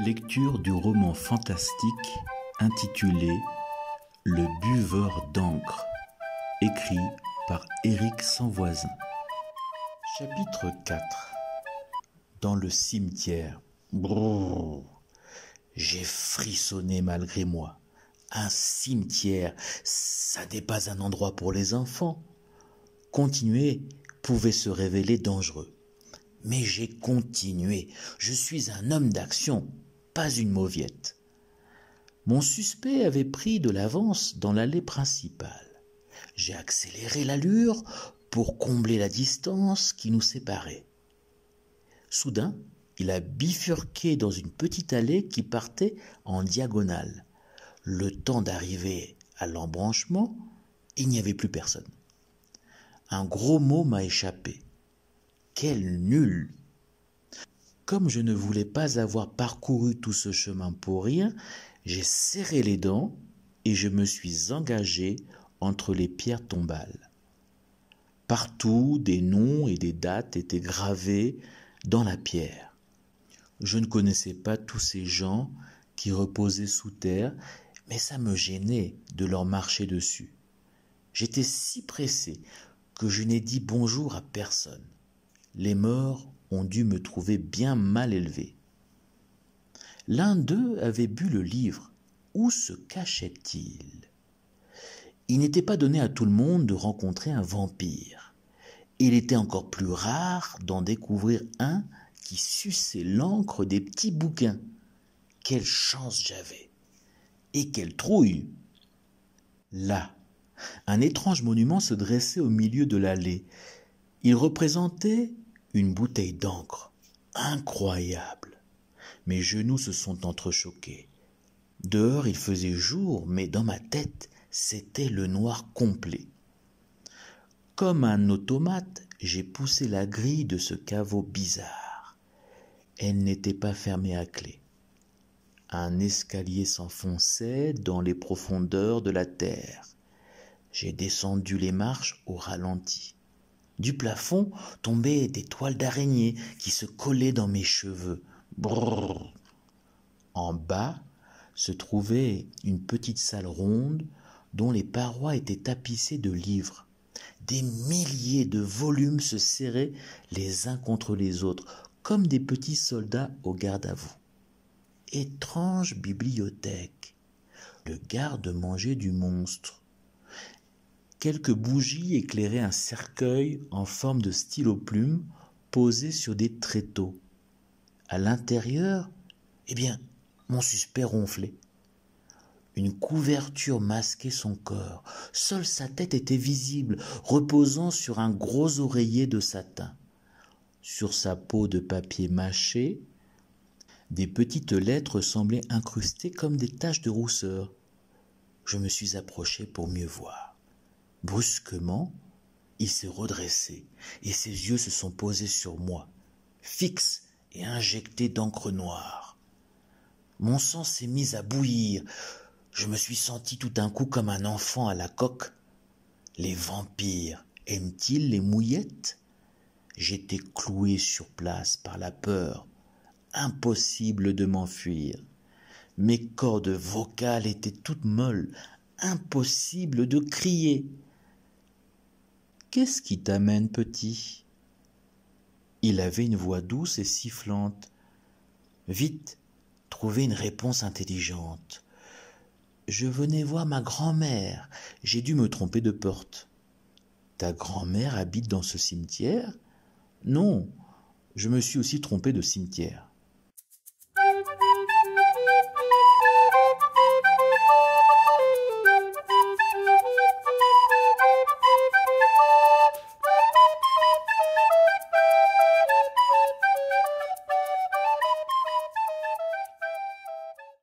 Lecture du roman fantastique intitulé Le buveur d'encre, écrit par Éric Sanvoisin. Chapitre 4. Dans le cimetière. Brrr, j'ai frissonné malgré moi. Un cimetière, ça n'est pas un endroit pour les enfants. Continuer pouvait se révéler dangereux. Mais j'ai continué. Je suis un homme d'action, pas une mauviette. Mon suspect avait pris de l'avance dans l'allée principale. J'ai accéléré l'allure pour combler la distance qui nous séparait. Soudain, il a bifurqué dans une petite allée qui partait en diagonale. Le temps d'arriver à l'embranchement, il n'y avait plus personne. Un gros mot m'a échappé. Quel nul! Comme je ne voulais pas avoir parcouru tout ce chemin pour rien, j'ai serré les dents et je me suis engagé entre les pierres tombales. Partout, des noms et des dates étaient gravés dans la pierre. Je ne connaissais pas tous ces gens qui reposaient sous terre, mais ça me gênait de leur marcher dessus. J'étais si pressé que je n'ai dit bonjour à personne. Les morts ont dû me trouver bien mal élevé. L'un d'eux avait bu le livre. Où se cachait-il? Il n'était pas donné à tout le monde de rencontrer un vampire. Il était encore plus rare d'en découvrir un qui suçait l'encre des petits bouquins. Quelle chance j'avais! Et quelle trouille! Là, un étrange monument se dressait au milieu de l'allée. Il représentait une bouteille d'encre. Incroyable! Mes genoux se sont entrechoqués. Dehors, il faisait jour, mais dans ma tête, c'était le noir complet. Comme un automate, j'ai poussé la grille de ce caveau bizarre. Elle n'était pas fermée à clé. Un escalier s'enfonçait dans les profondeurs de la terre. J'ai descendu les marches au ralenti. Du plafond tombaient des toiles d'araignée qui se collaient dans mes cheveux. Brrr. En bas se trouvait une petite salle ronde dont les parois étaient tapissées de livres. Des milliers de volumes se serraient les uns contre les autres, comme des petits soldats au garde-à-vous. Étrange bibliothèque. Le garde-manger du monstre. Quelques bougies éclairaient un cercueil en forme de stylo-plume posé sur des tréteaux. À l'intérieur, mon suspect ronflait. Une couverture masquait son corps. Seule sa tête était visible, reposant sur un gros oreiller de satin. Sur sa peau de papier mâché, des petites lettres semblaient incrustées comme des taches de rousseur. Je me suis approché pour mieux voir. Brusquement, il s'est redressé et ses yeux se sont posés sur moi, fixes et injectés d'encre noire. Mon sang s'est mis à bouillir. Je me suis senti tout d'un coup comme un enfant à la coque. Les vampires aiment-ils les mouillettes? J'étais cloué sur place par la peur. Impossible de m'enfuir. Mes cordes vocales étaient toutes molles. Impossible de crier. Qu'est-ce qui t'amène, petit? Il avait une voix douce et sifflante. Vite, trouvez une réponse intelligente. Je venais voir ma grand-mère. J'ai dû me tromper de porte. Ta grand-mère habite dans ce cimetière? Non, je me suis aussi trompé de cimetière.